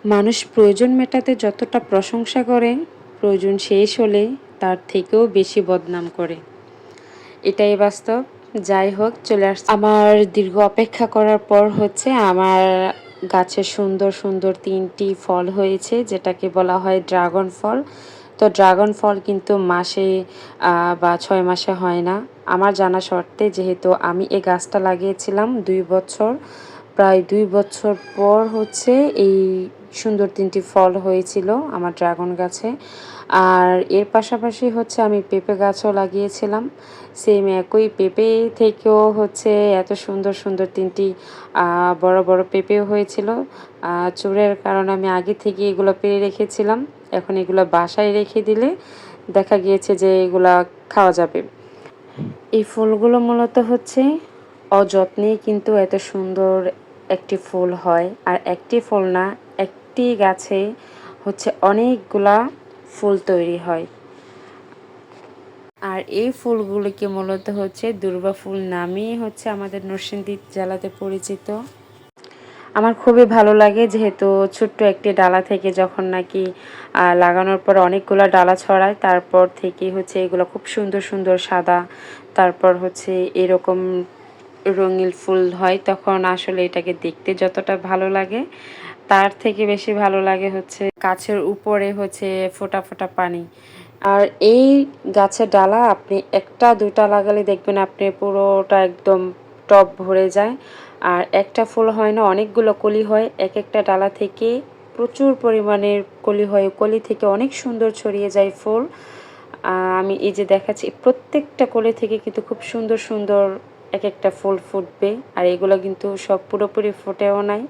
মানুষ প্রয়োজন মেটাতে যতটা প্রশংসা করে, প্রয়োজন শেষ হলে তার থেকেও বেশি বদনাম করে। এটাই বাস্তব। যাই হোক, চলে আসছে আমার দীর্ঘ অপেক্ষা করার পর হচ্ছে আমার গাছে সুন্দর সুন্দর 3টি ফল হয়েছে, যেটাকে বলা হয় ড্রাগন ফল। তো ড্রাগন ফল কিন্তু মাসে বা 6 মাসে হয় না আমার জানা শর্তে, যেহেতু আমি এই গাছটা লাগিয়েছিলাম 2 বছর। প্রায় 2 বছর পর হচ্ছে এই সুন্দর 3টি ফল হয়েছিল আমার ড্রাগন গাছে। আর এর পাশাপাশি হচ্ছে আমি পেঁপে গাছও লাগিয়েছিলাম। সেম একই পেঁপে থেকেও হচ্ছে এত সুন্দর সুন্দর 3টি বড় বড় পেঁপেও হয়েছিল। চোরের কারণে আমি আগে থেকে এগুলো পেরে রেখেছিলাম। এখন এগুলো বাসায় রেখে দিলে দেখা গিয়েছে যে এগুলা খাওয়া যাবে। এই ফুলগুলো মূলত হচ্ছে অযত্নেই কিন্তু এত সুন্দর একটি ফুল হয়। আর একটি ফুল না, একটি গাছে হচ্ছে অনেকগুলা ফুল তৈরি হয়। আর এই ফুলগুলিকে মূলত হচ্ছে দুর্বা ফুল নামেই হচ্ছে আমাদের নরসিংদী জেলাতে পরিচিত। আমার খুবই ভালো লাগে, যেহেতু ছোট্ট একটি ডালা থেকে যখন নাকি লাগানোর পর অনেকগুলো ডালা ছড়ায়, তারপর থেকে হচ্ছে এগুলো খুব সুন্দর সুন্দর সাদা, তারপর হচ্ছে এরকম রঙিন ফুল হয়, তখন আসলে এটাকে দেখতে যতটা ভালো লাগে তার থেকে বেশি ভালো লাগে হচ্ছে গাছের উপরে হচ্ছে ফোঁটা ফোঁটা পানি। আর এই গাছের ডালা আপনি একটা দুইটা লাগালে দেখবেন আপনি পুরোটা একদম টব ভরে যায়। আর একটা ফুল হয় না, অনেকগুলো কলি হয় এক একটা ডালা থেকে, প্রচুর পরিমাণের কলি হয়। কলি থেকে অনেক সুন্দর ছড়িয়ে যায় ফুল। আমি এই যে দেখাচ্ছি, প্রত্যেকটা কলি থেকে কিন্তু খুব সুন্দর সুন্দর এক একটা ফুল ফুটবে। আর এগুলো কিন্তু সব পুরোপুরি ফুটেও নাই।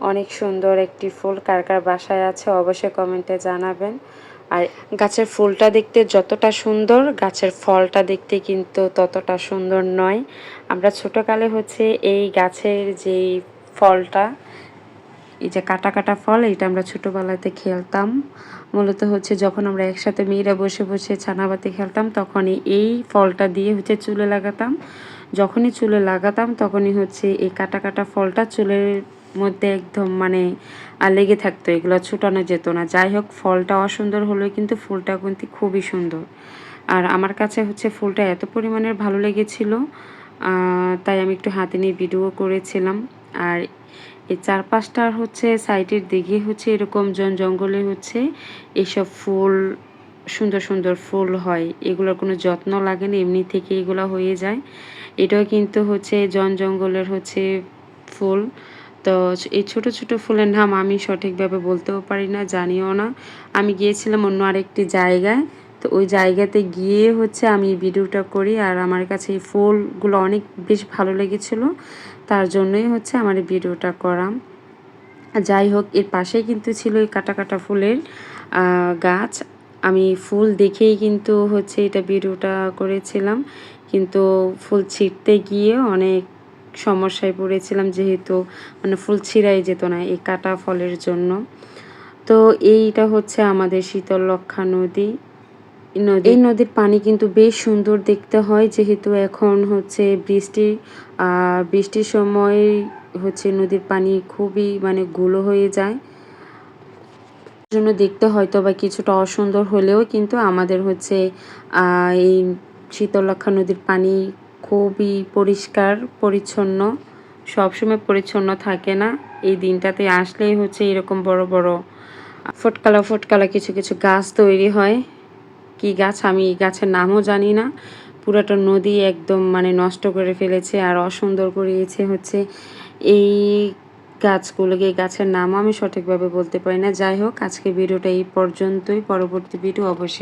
অনেক সুন্দর একটি ফুল, কার কার বাসায় আছে অবশ্যই কমেন্টে জানাবেন। আর গাছের ফুলটা দেখতে যতটা সুন্দর, গাছের ফলটা দেখতে কিন্তু ততটা সুন্দর নয়। আমরা ছোটোকালে হচ্ছে এই গাছের যেই ফলটা, এই যে কাটা কাটা ফল, এটা আমরা ছোটোবেলাতে খেলতাম। মূলত হচ্ছে যখন আমরা একসাথে মেয়েরা বসে বসে ছানাবাতি খেলতাম, তখনই এই ফলটা দিয়ে হচ্ছে চুলে লাগাতাম। যখনই চুলে লাগাতাম তখনই হচ্ছে এই কাটা কাটা ফলটা চুলের মধ্যে একদম মানে লেগে থাকতো, এগুলো ছুটানো যেত না। যাই হোক, ফলটা অসুন্দর হলেও কিন্তু ফুলটা কিন্তু খুবই সুন্দর। আর আমার কাছে হচ্ছে ফুলটা এত পরিমাণের ভালো লেগেছিল, তাই আমি একটু হাতে নিয়ে ভিডিও করেছিলাম। আর এই চারপাশটার হচ্ছে সাইডের দিকে হচ্ছে এরকম জঙ্গলে হচ্ছে এইসব ফুল, সুন্দর সুন্দর ফুল হয়। এগুলোর কোনো যত্ন লাগে না, এমনি থেকে এগুলো হয়ে যায়। এটাও কিন্তু হচ্ছে জঙ্গলের হচ্ছে ফুল। তো এই ছোট ছোট ফুলের নাম আমি সঠিকভাবে বলতেও পারি না, জানিও না। আমি গিয়েছিলাম অন্য আরেকটি জায়গায়, তো ওই জায়গাতে গিয়ে হচ্ছে আমি ভিডিওটা করি। আর আমার কাছে এই ফুলগুলো অনেক বেশ ভালো লেগেছিলো, তার জন্যই হচ্ছে আমার এই ভিডিওটা করা। যাই হোক, এর পাশেই কিন্তু ছিল এই কাটা কাটা ফুলের গাছ। আমি ফুল দেখেই কিন্তু হচ্ছে এটা ভিডিওটা করেছিলাম, কিন্তু ফুল ছিঁড়তে গিয়ে অনেক সমস্যায় পড়েছিলাম, যেহেতু মানে ফুল ছিঁড়াই যেত না এই কাটা ফলের জন্য। তো এইটা হচ্ছে আমাদের শীতলক্ষ্যা নদী। এই নদীর পানি কিন্তু বেশ সুন্দর দেখতে হয়, যেহেতু এখন হচ্ছে বৃষ্টির সময় হচ্ছে নদীর পানি খুবই মানে গুলো হয়ে যায়, জন্য দেখতে হয়তো বা কিছুটা অসুন্দর হলেও কিন্তু আমাদের হচ্ছে এই শীতলক্ষ্যা নদীর পানি খুবই পরিষ্কার পরিচ্ছন্ন। সবসময় পরিচ্ছন্ন থাকে না, এই দিনটাতে আসলেই হচ্ছে এরকম বড় বড় ফটকালা ফটকালা কিছু কিছু গাছ তৈরি হয়। কি গাছ আমি এই গাছের নামও জানি না। পুরাটা নদী একদম মানে নষ্ট করে ফেলেছে আর অসুন্দর করিয়েছে হচ্ছে এই গাছগুলোকে। এই গাছের নামও আমি সঠিকভাবে বলতে পারি না। যাই হোক, আজকে ভিডিওটা এই পর্যন্তই। পরবর্তী ভিডিও অবশ্যই